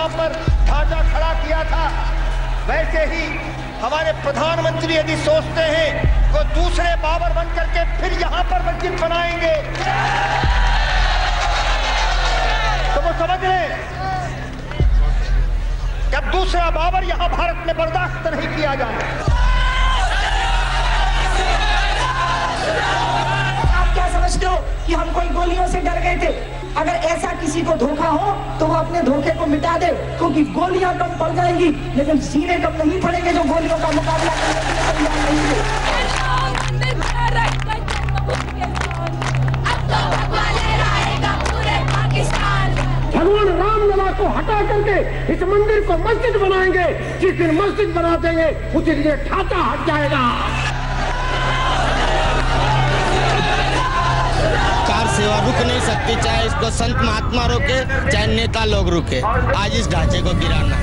यहाँ पर ढांचा खड़ा किया था, वैसे ही हमारे प्रधानमंत्री यदि सोचते हैं वो दूसरे बाबर बन करके फिर यहाँ पर मस्जिद बनाएंगे तो वो समझ लें कि अब दूसरा बाबर यहाँ भारत में बर्दाश्त नहीं किया जाए। आप क्या समझते हो कि हम कोई गोलियों से डर गए थे? अगर ऐसा किसी को धोखा हो तो वो अपने धोखे को मिटा दे, क्योंकि गोलियां कम पड़ जाएंगी लेकिन सीने कम नहीं पड़ेंगे जो गोलियों का मुकाबला करने के लिए तैयार नहीं है। भगवान रामलला को हटा करके इस मंदिर को मस्जिद बनाएंगे। जिस दिन मस्जिद बना देंगे उसी दिन ढांचा हट जाएगा। कार सेवा रुक नहीं सकती, चाहे इसको संत महात्मा रोके चाहे नेता लोग रुके। आज इस ढांचे को गिराना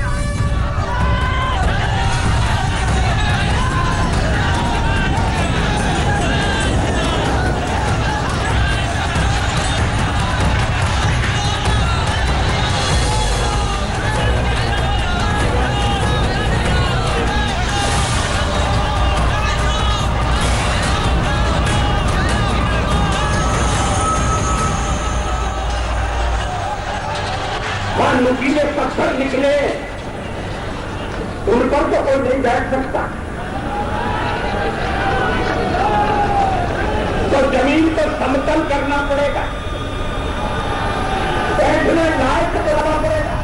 नुकीले पत्थर निकले उन पर तो कोई नहीं बैठ सकता, तो जमीन को समतल करना पड़ेगा, बैठने लायक बनाना पड़ेगा।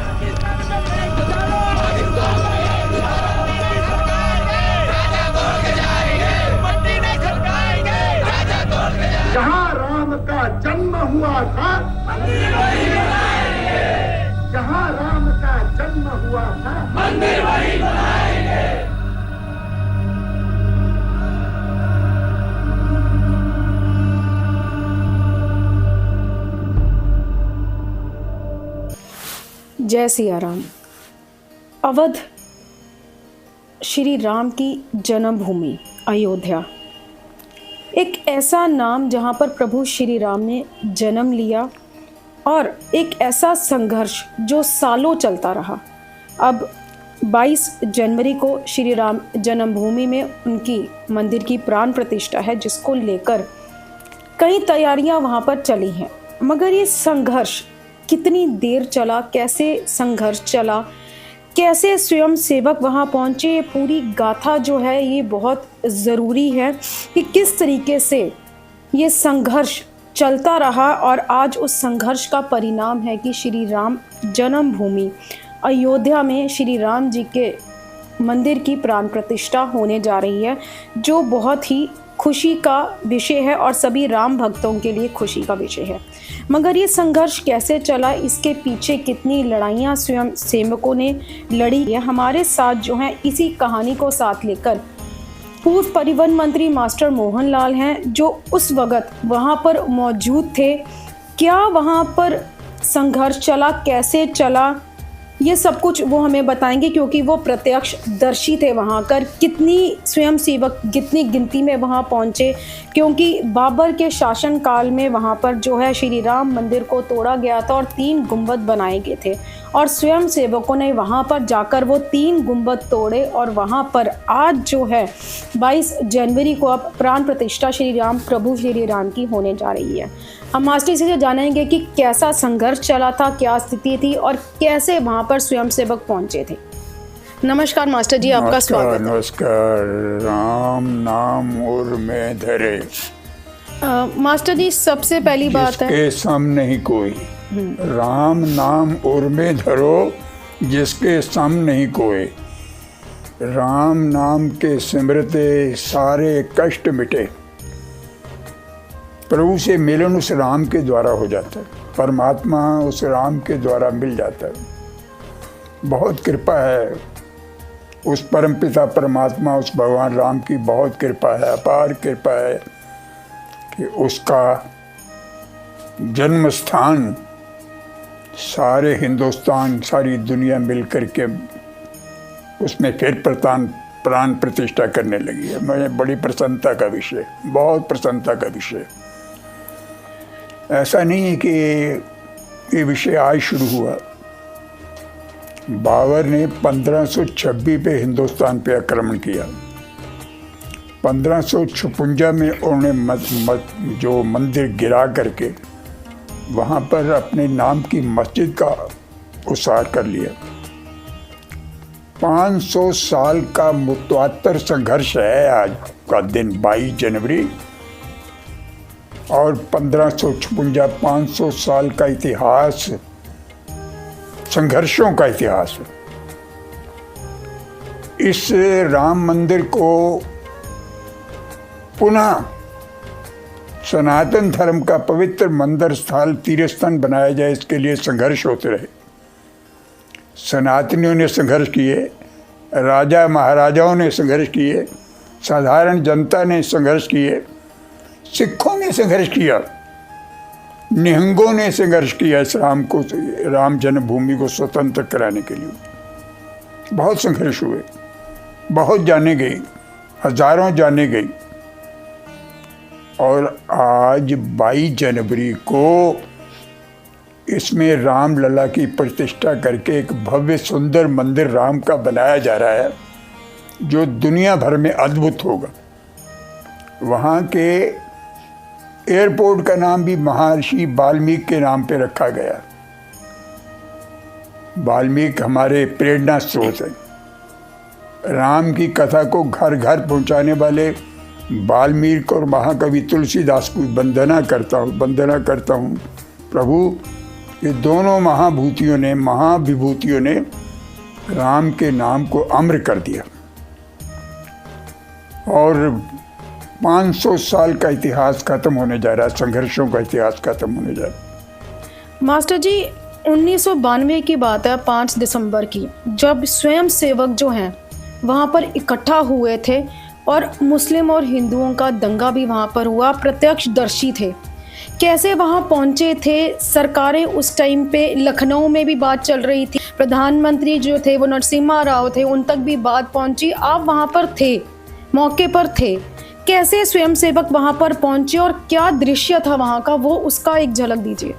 जहां राम का जन्म हुआ था, जहां राम का जन्म हुआ था, मंदिर वहीं बनाएंगे। जय सिया राम। अवध श्री राम की जन्मभूमि अयोध्या, एक ऐसा नाम जहां पर प्रभु श्री राम ने जन्म लिया और एक ऐसा संघर्ष जो सालों चलता रहा। अब 22 जनवरी को श्री राम जन्मभूमि में उनकी मंदिर की प्राण प्रतिष्ठा है, जिसको लेकर कई तैयारियां वहां पर चली हैं। मगर ये संघर्ष कितनी देर चला, कैसे संघर्ष चला, कैसे स्वयं सेवक वहां पहुंचे, ये पूरी गाथा जो है ये बहुत ज़रूरी है कि किस तरीके से ये संघर्ष चलता रहा और आज उस संघर्ष का परिणाम है कि श्री राम जन्मभूमि अयोध्या में श्री राम जी के मंदिर की प्राण प्रतिष्ठा होने जा रही है, जो बहुत ही खुशी का विषय है और सभी राम भक्तों के लिए खुशी का विषय है। मगर ये संघर्ष कैसे चला, इसके पीछे कितनी लड़ाइयाँ स्वयं सेवकों ने लड़ी है। हमारे साथ जो हैं इसी कहानी को साथ लेकर पूर्व परिवहन मंत्री मास्टर मोहन लाल हैं, जो उस वक़्त वहाँ पर मौजूद थे। क्या वहाँ पर संघर्ष चला, कैसे चला, ये सब कुछ वो हमें बताएंगे, क्योंकि वो प्रत्यक्षदर्शी थे वहाँ कर। कितनी स्वयं सेवक कितनी गिनती में वहाँ पहुँचे, क्योंकि बाबर के शासनकाल में वहाँ पर जो है श्री राम मंदिर को तोड़ा गया था और 3 गुंबद बनाए गए थे और स्वयं सेवकों ने वहाँ पर जाकर वो 3 गुंबद तोड़े और वहाँ पर आज जो है 22 जनवरी को अब प्राण प्रतिष्ठा श्री राम प्रभु श्री राम की होने जा रही है। हम मास्टर जी से जानेंगे कि कैसा संघर्ष चला था, क्या स्थिति थी और कैसे वहाँ पर स्वयं सेवक पहुँचे थे। नमस्कार मास्टर जी, आपका स्वागत है। नमस्कार। राम नाम उर में धरे, मास्टर जी सबसे पहली बात है जिसके सम नहीं कोई। राम नाम उर में धरो, जिसके सम नहीं कोई। राम नाम के सिमरते सारे कष्ट मिटे। प्रभु से मिलन उस राम के द्वारा हो जाता है, परमात्मा उस राम के द्वारा मिल जाता है। बहुत कृपा है उस परमपिता परमात्मा, उस भगवान राम की बहुत कृपा है, अपार कृपा है कि उसका जन्म स्थान सारे हिंदुस्तान, सारी दुनिया मिल कर के उसमें फिर प्राण प्रतिष्ठा करने लगी है। मुझे बड़ी प्रसन्नता का विषय, बहुत प्रसन्नता का विषय। ऐसा नहीं है कि ये विषय आज शुरू हुआ, बाबर ने 1526 पे हिंदुस्तान पे आक्रमण किया। 1556 में उन्होंने जो मंदिर गिरा करके वहाँ पर अपने नाम की मस्जिद का उसार कर लिया। 500 साल का मुतवातर संघर्ष है आज का दिन 22 जनवरी, और 1556 500 साल का इतिहास, संघर्षों का इतिहास। इस राम मंदिर को पुनः सनातन धर्म का पवित्र मंदिर स्थल तीर्थस्थान बनाया जाए, इसके लिए संघर्ष होते रहे। सनातनियों ने संघर्ष किए, राजा महाराजाओं ने संघर्ष किए, साधारण जनता ने संघर्ष किए, सिखों ने संघर्ष किया, निहंगों ने संघर्ष किया इस राम जन्मभूमि को स्वतंत्र कराने के लिए। बहुत संघर्ष हुए, बहुत जाने गई, हजारों जाने गई, और आज 22 जनवरी को इसमें रामलला की प्रतिष्ठा करके एक भव्य सुंदर मंदिर राम का बनाया जा रहा है, जो दुनिया भर में अद्भुत होगा। वहाँ के एयरपोर्ट का नाम भी महर्षि वाल्मीकि के नाम पे रखा गया। वाल्मीकि हमारे प्रेरणा स्रोत हैं। राम की कथा को घर घर पहुँचाने वाले वाल्मीकि और महाकवि तुलसीदास को वंदना करता हूँ। प्रभु, ये दोनों महाविभूतियों ने राम के नाम को अमर कर दिया, और 500 साल का इतिहास खत्म होने जा रहा है, संघर्षों का इतिहास खत्म होने जा रहा है। मास्टर जी, 1992 की बात है, 5 दिसंबर की, जब स्वयं सेवक जो हैं वहाँ पर इकट्ठा हुए थे और मुस्लिम और हिंदुओं का दंगा भी वहाँ पर हुआ, प्रत्यक्षदर्शी थे। कैसे वहाँ पहुँचे थे? सरकारें उस टाइम पे, लखनऊ में भी बात चल रही थी, प्रधानमंत्री जो थे वो नरसिम्हा राव थे, उन तक भी बात पहुँची। आप वहाँ पर थे, मौके पर थे। कैसे स्वयंसेवक वहाँ पर पहुँचे और क्या दृश्य था वहाँ का, वो उसका एक झलक दीजिए।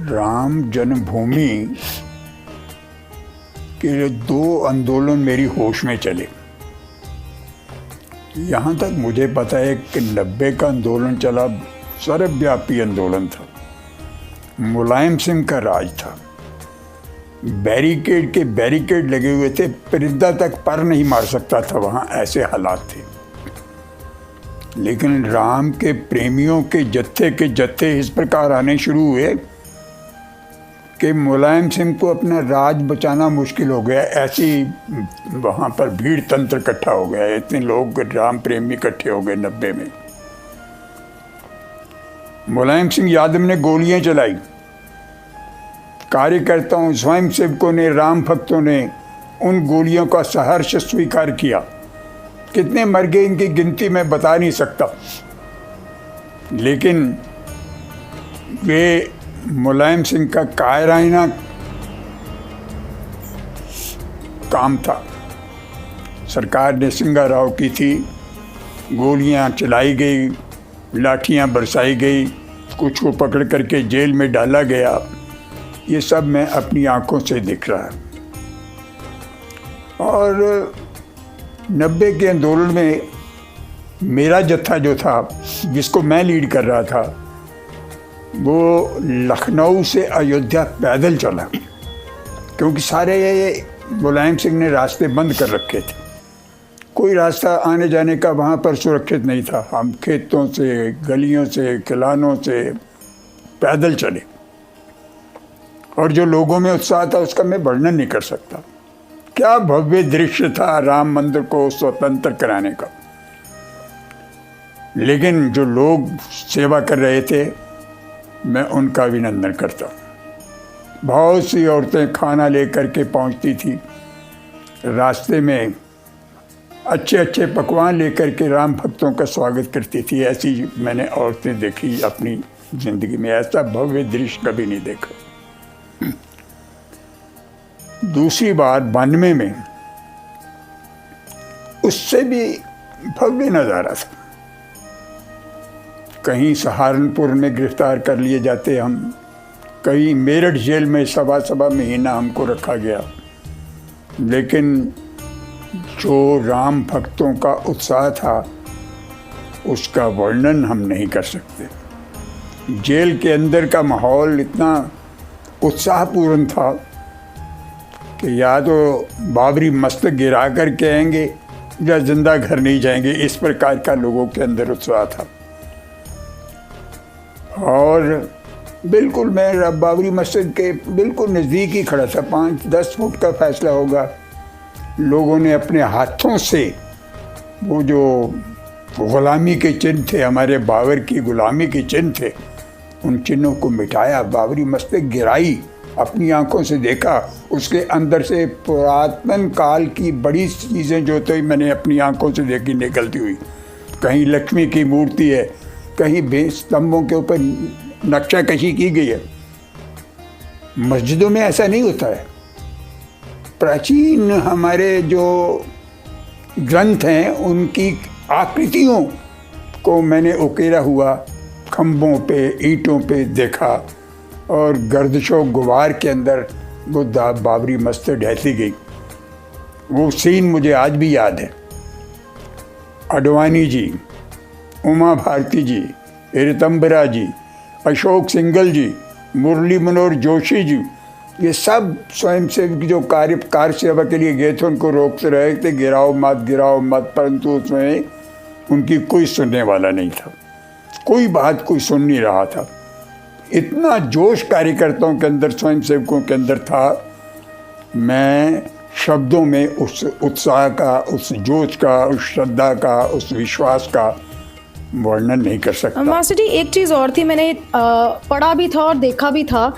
राम जन्मभूमि के 2 आंदोलन मेरी होश में चले। यहाँ तक मुझे पता है कि 90 का आंदोलन चला, सर्वव्यापी आंदोलन था, मुलायम सिंह का राज था, बैरिकेड लगे हुए थे, परिंदा तक पर नहीं मार सकता था वहाँ, ऐसे हालात थे। लेकिन राम के प्रेमियों के जत्थे इस प्रकार आने शुरू हुए कि मुलायम सिंह को अपना राज बचाना मुश्किल हो गया। ऐसी वहाँ पर भीड़ तंत्र इकट्ठा हो गया, इतने लोग राम प्रेमी इकट्ठे हो गए 90 में। मुलायम सिंह यादव ने गोलियां चलाई, कार्यकर्ताओं, स्वयं सेवकों ने, राम भक्तों ने उन गोलियों का सहर्ष स्वीकार किया। कितने मर गए इनकी गिनती मैं बता नहीं सकता, लेकिन वे मुलायम सिंह का कायराना काम था। सरकार ने सिंगा राव की थी, गोलियां चलाई गई, लाठियां बरसाई गई, कुछ को पकड़ करके जेल में डाला गया। ये सब मैं अपनी आंखों से देख रहा। और 90 के आंदोलन में मेरा जत्था जो था, जिसको मैं लीड कर रहा था, वो लखनऊ से अयोध्या पैदल चला, क्योंकि सारे मुलायम सिंह ने रास्ते बंद कर रखे थे। कोई रास्ता आने जाने का वहाँ पर सुरक्षित नहीं था। हम खेतों से, गलियों से, किलानों से पैदल चले, और जो लोगों में उत्साह था उसका मैं वर्णन नहीं कर सकता। क्या भव्य दृश्य था राम मंदिर को स्वतंत्र कराने का। लेकिन जो लोग सेवा कर रहे थे, मैं उनका अभिनंदन करता हूँ। बहुत सी औरतें खाना लेकर के पहुँचती थी, रास्ते में अच्छे पकवान लेकर के राम भक्तों का स्वागत करती थी। ऐसी मैंने औरतें देखी अपनी ज़िंदगी में, ऐसा भव्य दृश्य कभी नहीं देखा। दूसरी बार 92 में उससे भी भव्य नज़ारा था। कहीं सहारनपुर में गिरफ्तार कर लिए जाते हम, कहीं मेरठ जेल में सवा महीना हमको रखा गया, लेकिन जो राम भक्तों का उत्साह था उसका वर्णन हम नहीं कर सकते। जेल के अंदर का माहौल इतना उत्साहपूर्ण था कि या तो बाबरी मस्तक गिरा कर के आएंगे या जिंदा घर नहीं जाएंगे, इस प्रकार का लोगों के अंदर उत्साह था। और बिल्कुल मैं बाबरी मस्जिद के बिल्कुल नज़दीक ही खड़ा था, 5-10 फुट का फासला होगा। लोगों ने अपने हाथों से वो जो गुलामी के चिन्ह थे, हमारे बाबर की गुलामी के चिन्ह थे, उन चिन्हों को मिटाया, बाबरी मस्जिद गिराई, अपनी आंखों से देखा। उसके अंदर से पुरातन काल की बड़ी चीज़ें जो तो मैंने अपनी आंखों से देखी निकलती हुई। कहीं लक्ष्मी की मूर्ति है, कहीं स्तंभों के ऊपर नक्शा कशी की गई है। मस्जिदों में ऐसा नहीं होता है। प्राचीन हमारे जो ग्रंथ हैं उनकी आकृतियों को मैंने उकेरा हुआ खम्भों पे, ईंटों पे देखा, और गर्दिशो गुबार के अंदर वो बाबरी मस्जिद ढहती गई। वो सीन मुझे आज भी याद है। अडवाणी जी, उमा भारती जी, ऋतंबरा जी, अशोक सिंघल जी, मुरली मनोहर जोशी जी, ये सब स्वयंसेवक जो कार सेवा के लिए गए थे उनको रोकते रहे थे, गिराओ मत, परंतु उसमें उनकी कोई सुनने वाला नहीं था, कोई बात कोई सुन नहीं रहा था। इतना जोश कार्यकर्ताओं के अंदर, स्वयंसेवकों के अंदर था, मैं शब्दों में उस उत्साह का, उस जोश का, उस श्रद्धा का, उस विश्वास का वर्णन नहीं कर सकता। मास्टर जी, एक चीज़ और थी, मैंने पढ़ा भी था और देखा भी था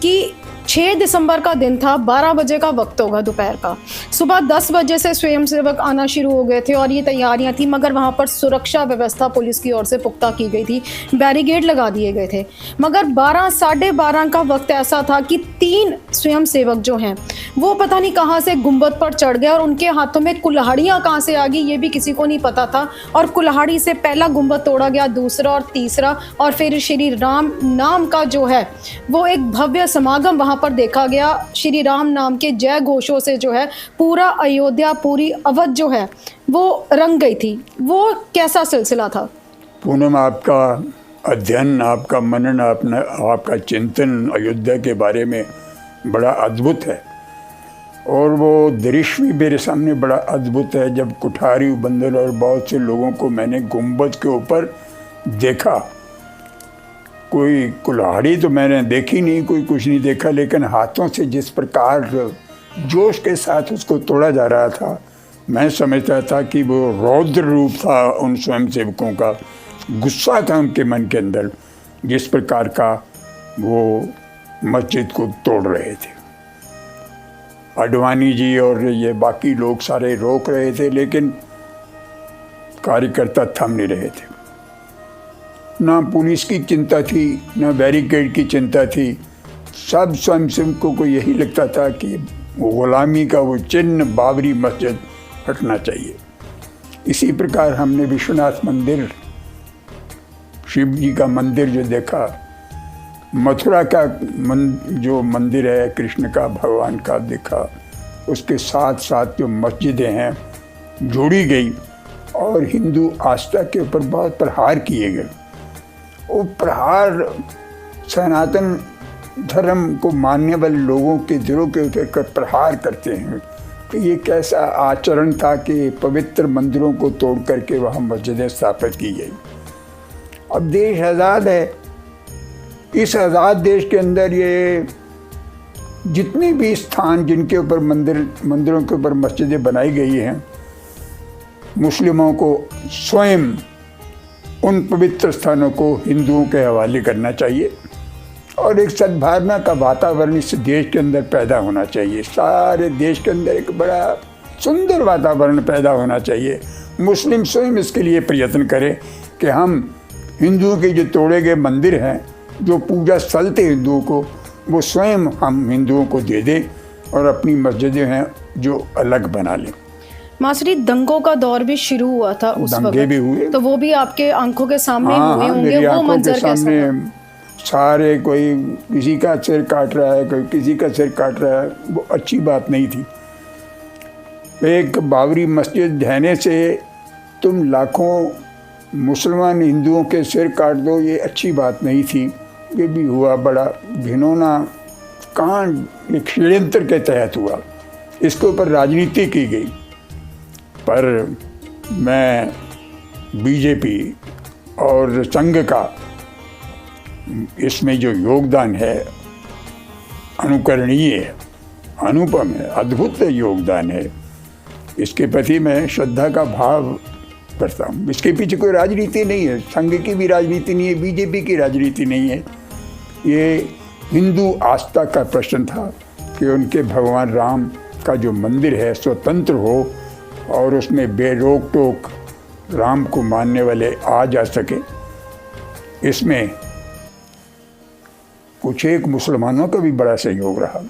कि 6 दिसंबर का दिन था, 12 बजे का वक्त होगा दोपहर का। सुबह 10 बजे से स्वयंसेवक आना शुरू हो गए थे और ये तैयारियां थी, मगर वहाँ पर सुरक्षा व्यवस्था पुलिस की ओर से पुख्ता की गई थी, बैरिकेड लगा दिए गए थे। मगर 12-12:30 का वक्त ऐसा था कि 3 स्वयंसेवक जो हैं वो पता नहीं कहाँ से गुंबद पर चढ़ गए और उनके हाथों में कुल्हाड़ियाँ कहाँ से आ गई ये भी किसी को नहीं पता था। और कुल्हाड़ी से पहला गुंबद तोड़ा गया, दूसरा और तीसरा, और फिर श्री राम नाम का जो है वो एक भव्य समागम वहाँ पर देखा गया। श्री राम नाम के जय घोषों से जो है पूरा अयोध्या, पूरी अवध जो है वो रंग गई थी। वो कैसा सिलसिला था? पूनम, आपका अध्ययन, आपका मनन, आपका चिंतन अयोध्या के बारे में बड़ा अद्भुत है, और वो दृश्य भी मेरे सामने बड़ा अद्भुत है। जब कुठारी, बंदर और बहुत से लोगों को मैंने गुंबद के ऊपर देखा, कोई कुल्हाड़ी तो मैंने देखी नहीं, कोई कुछ नहीं देखा, लेकिन हाथों से जिस प्रकार जोश के साथ उसको तोड़ा जा रहा था, मैं समझता था कि वो रौद्र रूप था उन स्वयंसेवकों का, गुस्सा था उनके मन के अंदर, जिस प्रकार का वो मस्जिद को तोड़ रहे थे। अडवाणी जी और ये बाकी लोग सारे रोक रहे थे, लेकिन कार्यकर्ता थम नहीं रहे थे। ना पुलिस की चिंता थी, ना बैरिकेड की चिंता थी। सब स्वयंसेवकों को यही लगता था कि गुलामी का वो चिन्ह बाबरी मस्जिद हटना चाहिए। इसी प्रकार हमने विश्वनाथ मंदिर, शिव जी का मंदिर जो देखा, मथुरा का जो मंदिर है कृष्ण का, भगवान का देखा, उसके साथ साथ जो मस्जिदें हैं जोड़ी गई और हिंदू आस्था के ऊपर बहुत प्रहार किए गए। वो प्रहार सनातन धर्म को मानने वाले लोगों के दिलों के ऊपर प्रहार करते हैं। तो ये कैसा आचरण था कि पवित्र मंदिरों को तोड़ करके वहाँ मस्जिदें स्थापित की गई। अब देश आज़ाद है, इस आज़ाद देश के अंदर ये जितने भी स्थान जिनके ऊपर मंदिरों के ऊपर मस्जिदें बनाई गई हैं, मुस्लिमों को स्वयं उन पवित्र स्थानों को हिंदुओं के हवाले करना चाहिए और एक सद्भावना का वातावरण इस देश के अंदर पैदा होना चाहिए। सारे देश के अंदर एक बड़ा सुंदर वातावरण पैदा होना चाहिए। मुस्लिम स्वयं इसके लिए प्रयत्न करें कि हम हिंदुओं के जो तोड़े गए मंदिर हैं, जो पूजा स्थल थे हिंदुओं को, वो स्वयं हम हिंदुओं को दे दें और अपनी मस्जिदें हैं जो अलग बना लें। मास्टरी, दंगों का दौर भी शुरू हुआ था उस वक्त, दंगे भी हुए, तो वो भी आपके आंखों के सामने हुए होंगे। मेरी वो आंखों मंजर के कैसा सामने था? सारे कोई किसी का सिर काट रहा है, कोई किसी का सिर काट रहा है, वो अच्छी बात नहीं थी। एक बाबरी मस्जिद ढहने से तुम लाखों मुसलमान हिंदुओं के सिर काट दो, ये अच्छी बात नहीं थी। ये भी हुआ बड़ा घिनौना कांड, एक षड्यंत्र के तहत हुआ, इसके ऊपर राजनीति की गई। पर मैं बीजेपी और संघ का इसमें जो योगदान है अनुकरणीय है, अनुपम है, अद्भुत योगदान है। इसके प्रति मैं श्रद्धा का भाव करता हूँ। इसके पीछे कोई राजनीति नहीं है, संघ की भी राजनीति नहीं है, बीजेपी की राजनीति नहीं है। ये हिंदू आस्था का प्रश्न था कि उनके भगवान राम का जो मंदिर है स्वतंत्र हो और उसमें बेरोक टोक राम को मानने वाले आ जा सके। इसमें कुछ एक मुसलमानों का भी बड़ा सहयोग रहा।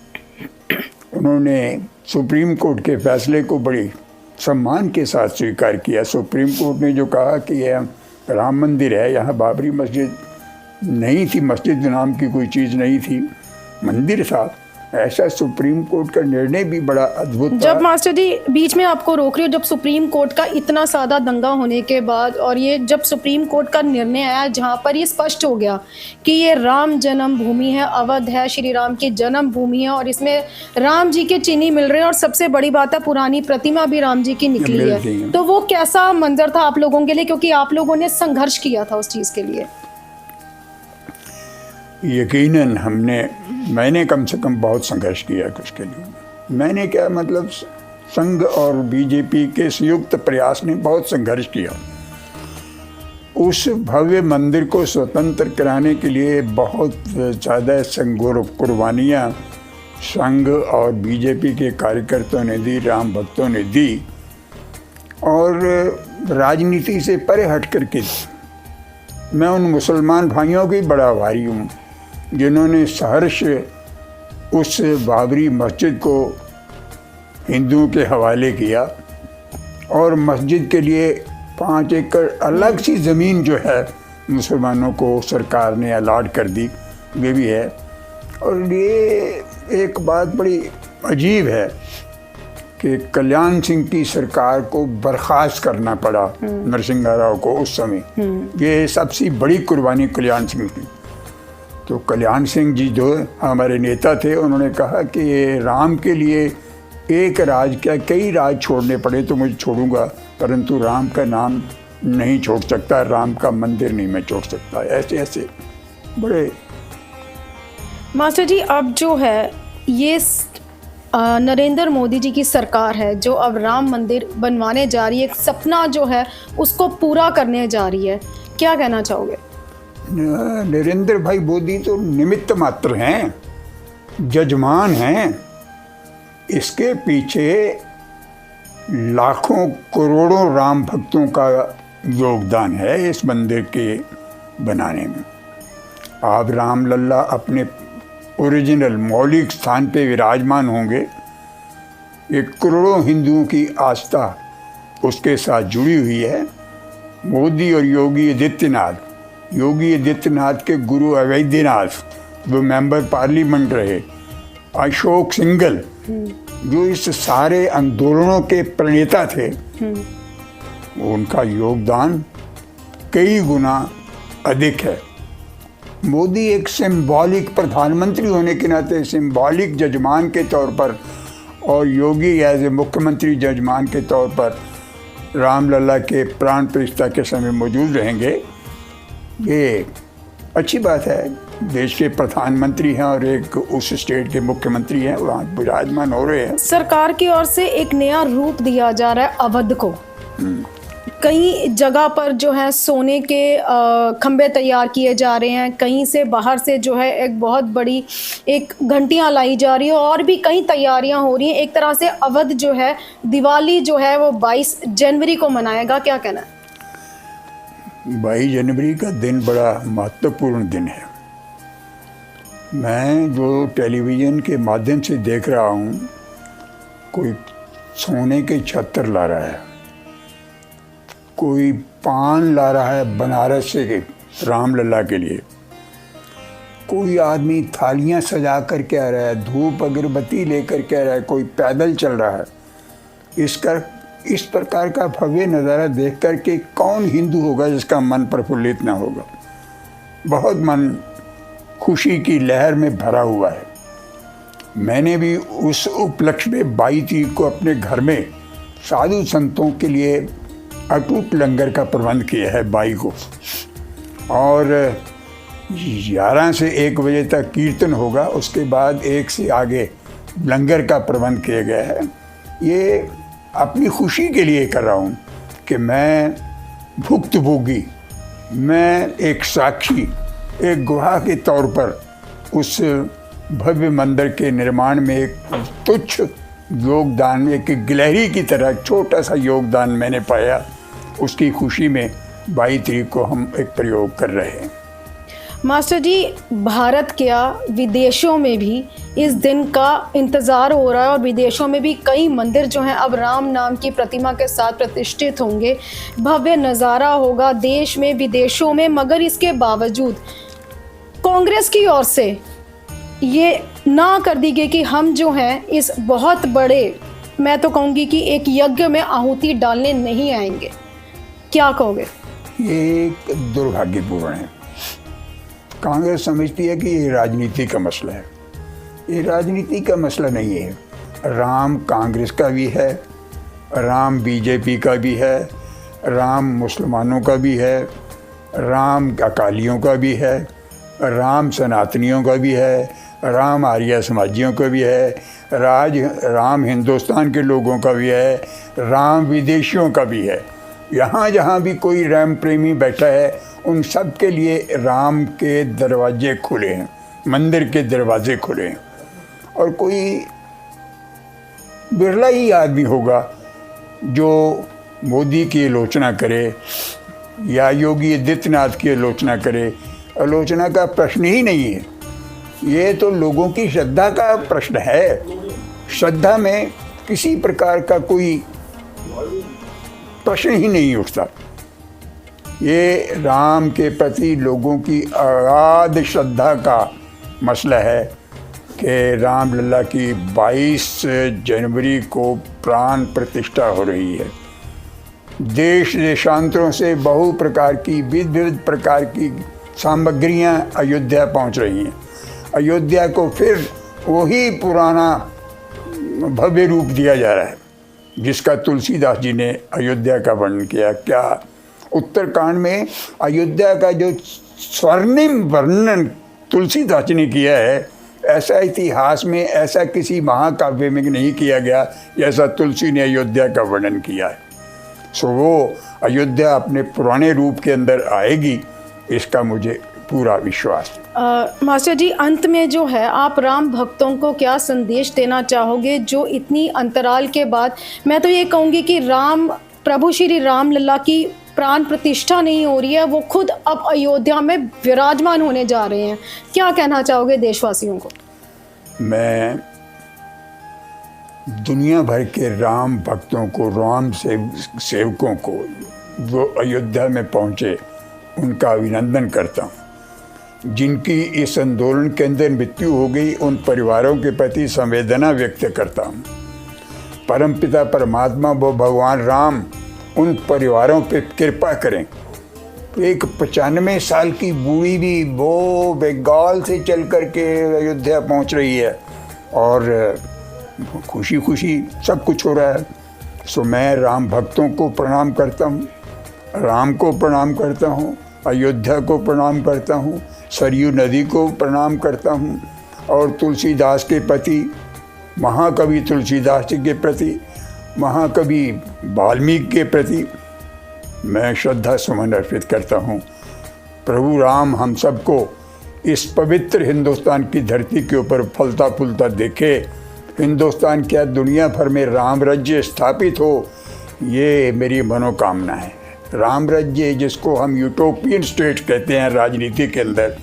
उन्होंने सुप्रीम कोर्ट के फैसले को बड़ी सम्मान के साथ स्वीकार किया। सुप्रीम कोर्ट ने जो कहा कि यह राम मंदिर है, यहाँ बाबरी मस्जिद नहीं थी, मस्जिद नाम की कोई चीज़ नहीं थी, मंदिर था, ऐसा सुप्रीम कोर्ट का निर्णय भी बड़ा अद्भुत था। जब मास्टर जी बीच में आपको रोक रही हूँ, जब सुप्रीम कोर्ट का इतना सादा दंगा होने के बाद और ये जब सुप्रीम कोर्ट का निर्णय आया जहाँ पर ये स्पष्ट हो गया कि ये राम जन्मभूमि है, अवध है, श्री राम की जन्मभूमि है और इसमें राम जी के चिन्ह मिल रहे हैं और सबसे बड़ी बात है पुरानी प्रतिमा भी राम जी की निकली है। तो वो कैसा मंजर था आप लोगों के लिए, क्योंकि आप लोगों ने संघर्ष किया था उस चीज़ के लिए? यकीनन मैंने कम से कम बहुत संघर्ष किया उसके लिए। मैंने क्या मतलब, संघ और बीजेपी के संयुक्त प्रयास ने बहुत संघर्ष किया। उस भव्य मंदिर को स्वतंत्र कराने के लिए बहुत ज़्यादा कुर्बानियाँ संघ और बीजेपी के कार्यकर्ताओं ने दी, राम भक्तों ने दी और राजनीति से परे हट करके दी। मैं उन मुसलमान भाइयों की बड़ा आभारी हूँ जिन्होंने सहर्ष उस बाबरी मस्जिद को हिंदुओं के हवाले किया और मस्जिद के लिए 5 एकड़ अलग सी ज़मीन जो है मुसलमानों को सरकार ने अलाट कर दी, ये भी है। और ये एक बात बड़ी अजीब है कि कल्याण सिंह की सरकार को बर्खास्त करना पड़ा, नरसिंह राव को उस समय। ये सबसे बड़ी कुर्बानी कल्याण सिंह की। तो कल्याण सिंह जी जो हमारे नेता थे, उन्होंने कहा कि ये राम के लिए एक राज क्या कई राज छोड़ने पड़े तो मुझे छोड़ूंगा, परंतु राम का नाम नहीं छोड़ सकता, राम का मंदिर नहीं मैं छोड़ सकता। ऐसे ऐसे बड़े। मास्टर जी अब जो है ये नरेंद्र मोदी जी की सरकार है जो अब राम मंदिर बनवाने जा रही है, एक सपना जो है उसको पूरा करने जा रही है, क्या कहना चाहोगे? नरेंद्र भाई मोदी तो निमित्त मात्र हैं, जजमान हैं। इसके पीछे लाखों करोड़ों राम भक्तों का योगदान है इस मंदिर के बनाने में। आप राम लल्ला अपने ओरिजिनल मौलिक स्थान पे विराजमान होंगे। एक करोड़ों हिंदुओं की आस्था उसके साथ जुड़ी हुई है। मोदी और योगी आदित्यनाथ के गुरु अवैधनाथ वो मेंबर पार्लियामेंट रहे, अशोक सिंघल जो इस सारे आंदोलनों के प्रणेता थे, उनका योगदान कई गुना अधिक है। मोदी एक सिंबॉलिक प्रधानमंत्री होने के नाते सिंबॉलिक जजमान के तौर पर और योगी एज ए मुख्यमंत्री जजमान के तौर पर रामलला के प्राण प्रतिष्ठा के समय मौजूद रहेंगे। ये अच्छी बात है। देश के प्रधानमंत्री हैं और एक उस स्टेट के मुख्यमंत्री हैं, वहाँ विराजमान हो रहे हैं। सरकार की ओर से एक नया रूप दिया जा रहा है अवध को। कई जगह पर जो है सोने के खंबे तैयार किए जा रहे हैं, कहीं से बाहर से जो है एक बहुत बड़ी एक घंटियां लाई जा रही है और भी कई तैयारियां हो रही हैं। एक तरह से अवध जो है दिवाली जो है वो 22 जनवरी को मनाएगा, क्या कहना है? 22 जनवरी का दिन बड़ा महत्वपूर्ण दिन है। मैं जो टेलीविज़न के माध्यम से देख रहा हूँ, कोई सोने के छत्तर ला रहा है, कोई पान ला रहा है बनारस से रामलला के लिए, कोई आदमी थालियां सजा कर के आ रहा है, धूप अगरबत्ती लेकर के आ रहा है, कोई पैदल चल रहा है। इस प्रकार का भव्य नज़ारा देख कर के कौन हिंदू होगा जिसका मन प्रफुल्लित ना होगा। बहुत मन खुशी की लहर में भरा हुआ है। मैंने भी उस उपलक्ष्य में 22 तारीख को अपने घर में साधु संतों के लिए अटूट लंगर का प्रबंध किया है 22 को, और 11 से 1 बजे तक कीर्तन होगा। उसके बाद 1 से आगे लंगर का प्रबंध किया गया है। ये अपनी खुशी के लिए कर रहा हूँ कि मैं भुक्तभोगी, मैं एक साक्षी, एक गवाह के तौर पर उस भव्य मंदिर के निर्माण में एक तुच्छ योगदान, एक गिलहरी की तरह छोटा सा योगदान मैंने पाया। उसकी खुशी में 22 तारीख को हम एक प्रयोग कर रहे हैं। मास्टर जी, भारत क्या, विदेशों में भी इस दिन का इंतज़ार हो रहा है और विदेशों में भी कई मंदिर जो हैं अब राम नाम की प्रतिमा के साथ प्रतिष्ठित होंगे। भव्य नज़ारा होगा देश में विदेशों में, मगर इसके बावजूद कांग्रेस की ओर से ये ना कर दी गई कि हम जो हैं इस बहुत बड़े, मैं तो कहूँगी कि एक यज्ञ में आहुति डालने नहीं आएंगे। क्या कहोगे? ये दुर्भाग्यपूर्ण है। कांग्रेस समझती है कि ये राजनीति का मसला है। ये राजनीति का मसला नहीं है। राम कांग्रेस का भी है, राम बीजेपी का भी है, राम मुसलमानों का भी है, राम अकालियों का भी है, राम सनातनियों का भी है, राम आर्य समाजियों का भी है, राम हिंदुस्तान के लोगों का भी है, राम विदेशियों का भी है। यहाँ जहाँ भी कोई राम प्रेमी बैठा है उन सब के लिए राम के दरवाजे खुले हैं, मंदिर के दरवाजे खुले हैं। और कोई बिरला ही आदमी होगा जो मोदी की आलोचना करे या योगी आदित्यनाथ की आलोचना करे। आलोचना का प्रश्न ही नहीं है, ये तो लोगों की श्रद्धा का प्रश्न है। श्रद्धा में किसी प्रकार का कोई प्रश्न ही नहीं उठता। ये राम के प्रति लोगों की अगाध श्रद्धा का मसला है कि रामलला की 22 जनवरी को प्राण प्रतिष्ठा हो रही है। देश देशांतरों से बहु प्रकार की विविध प्रकार की सामग्रियां अयोध्या पहुंच रही हैं। अयोध्या को फिर वही पुराना भव्य रूप दिया जा रहा है जिसका तुलसीदास जी ने अयोध्या का वर्णन किया। क्या उत्तरकांड में अयोध्या का जो स्वर्णिम वर्णन तुलसीदास जी ने किया है, ऐसा इतिहास में ऐसा किसी महाकाव्य में नहीं किया गया जैसा तुलसी ने अयोध्या का वर्णन किया है। सो वो अयोध्या अपने पुराने रूप के अंदर आएगी, इसका मुझे पूरा विश्वास है। मास्टर जी, अंत में जो है आप राम भक्तों को क्या संदेश देना चाहोगे जो इतनी अंतराल के बाद, मैं तो ये कहूँगी कि प्रभु श्री रामलला की प्राण प्रतिष्ठा नहीं हो रही है, वो खुद अब अयोध्या में विराजमान होने जा रहे हैं। क्या कहना चाहोगे देशवासियों को? मैं दुनिया भर के राम भक्तों को, राम सेवकों को जो अयोध्या में पहुँचे उनका अभिनंदन करता हूँ। जिनकी इस आंदोलन के अंदर मृत्यु हो गई उन परिवारों के प्रति संवेदना व्यक्त करता हूँ। परमपिता परमात्मा वो भगवान राम उन परिवारों पे कृपा करें। एक 95 साल की बूढ़ी भी वो बंगाल से चल कर के अयोध्या पहुंच रही है और खुशी खुशी सब कुछ हो रहा है। सो मैं राम भक्तों को प्रणाम करता हूँ, राम को प्रणाम करता हूँ, अयोध्या को प्रणाम करता हूँ, सरयू नदी को प्रणाम करता हूँ और तुलसीदास के प्रति, महाकवि तुलसीदास जी के प्रति, महाकवि वाल्मीकि के प्रति मैं श्रद्धा सुमन अर्पित करता हूँ। प्रभु राम हम सबको इस पवित्र हिंदुस्तान की धरती के ऊपर फलता फूलता देखे। हिंदुस्तान क्या दुनिया भर में राम राज्य स्थापित हो, ये मेरी मनोकामना है। राम राज्य जिसको हम यूटोपियन स्टेट कहते हैं राजनीति के अंदर,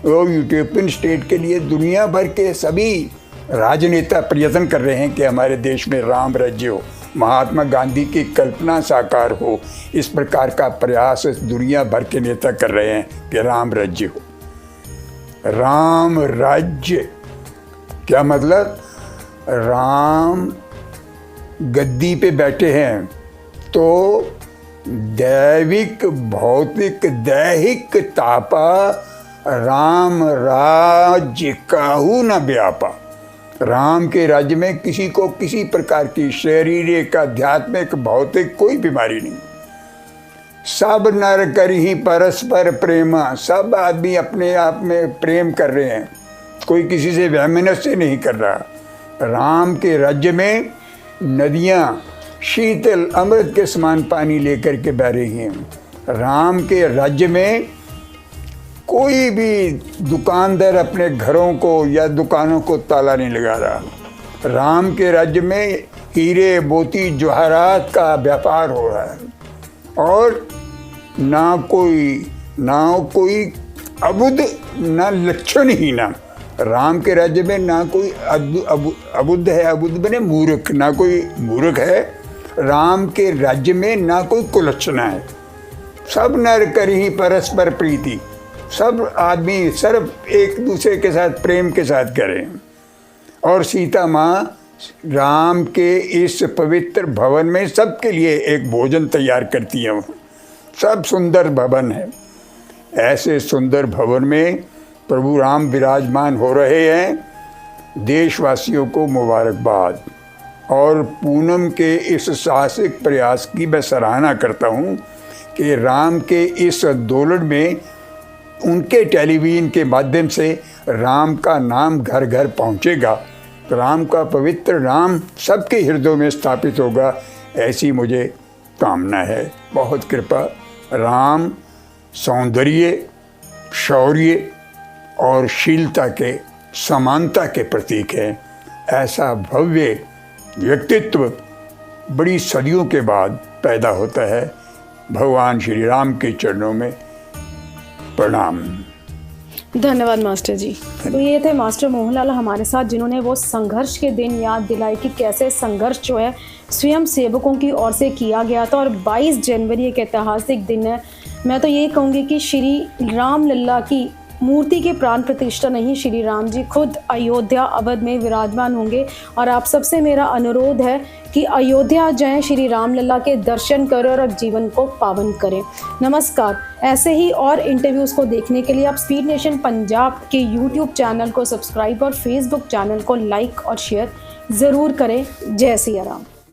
वो यूटोपियन स्टेट के लिए दुनिया भर के सभी राजनेता प्रयत्न कर रहे हैं कि हमारे देश में राम राज्य हो, महात्मा गांधी की कल्पना साकार हो। इस प्रकार का प्रयास दुनिया भर के नेता कर रहे हैं कि राम राज्य हो। राम राज्य, क्या मतलब? राम गद्दी पे बैठे हैं तो दैविक भौतिक दैहिक तापा राम राज्य काहू न व्यापा। राम के राज्य में किसी को किसी प्रकार की शारीरिक आध्यात्मिक भौतिक कोई बीमारी नहीं। सब नर कर ही परस्पर प्रेमा, सब आदमी अपने आप में प्रेम कर रहे हैं, कोई किसी से वैमनस्य नहीं कर रहा। राम के राज्य में नदियाँ शीतल अमृत के समान पानी लेकर के बह रही हैं। राम के राज्य में कोई भी दुकानदार अपने घरों को या दुकानों को ताला नहीं लगा रहा। राम के राज्य में हीरे मोती जवाहरात का व्यापार हो रहा है और ना कोई अबुद्ध ना लक्षणहीन। राम के राज्य में ना कोई अबुद्ध है, अबुद्ध बने मूर्ख, ना कोई मूर्ख है। राम के राज्य में ना कोई कुलक्षण है। सब नर कर ही परस्पर प्रीति, सब आदमी सिर्फ एक दूसरे के साथ प्रेम के साथ करें। और सीता माँ राम के इस पवित्र भवन में सबके लिए एक भोजन तैयार करती हैं। सब सुंदर भवन है। ऐसे सुंदर भवन में प्रभु राम विराजमान हो रहे हैं। देशवासियों को मुबारकबाद। और पूनम के इस साहसिक प्रयास की मैं सराहना करता हूँ कि राम के इस आंदोलन में उनके टेलीविज़न के माध्यम से राम का नाम घर घर पहुँचेगा। राम का पवित्र नाम सबके हृदयों में स्थापित होगा, ऐसी मुझे कामना है। बहुत कृपा। राम सौंदर्य, शौर्य और शीलता के, समानता के प्रतीक है। ऐसा भव्य व्यक्तित्व बड़ी सदियों के बाद पैदा होता है। भगवान श्री राम के चरणों में प्रणाम। धन्यवाद मास्टर जी। तो ये थे मास्टर मोहनलाल हमारे साथ, जिन्होंने वो संघर्ष के दिन याद दिलाए कि कैसे संघर्ष जो है स्वयं सेवकों की ओर से किया गया था। और 22 जनवरी एक ऐतिहासिक दिन है। मैं तो ये कहूँगी कि श्री राम लल्ला की मूर्ति के प्राण प्रतिष्ठा नहीं, श्री राम जी खुद अयोध्या अवध में विराजमान होंगे। और आप सबसे मेरा अनुरोध है कि अयोध्या जाएं, श्री राम लल्ला के दर्शन करें और जीवन को पावन करें। नमस्कार। ऐसे ही और इंटरव्यूज़ को देखने के लिए आप स्पीड नेशन पंजाब के यूट्यूब चैनल को सब्सक्राइब और फेसबुक चैनल को लाइक और शेयर ज़रूर करें। जय सिया राम।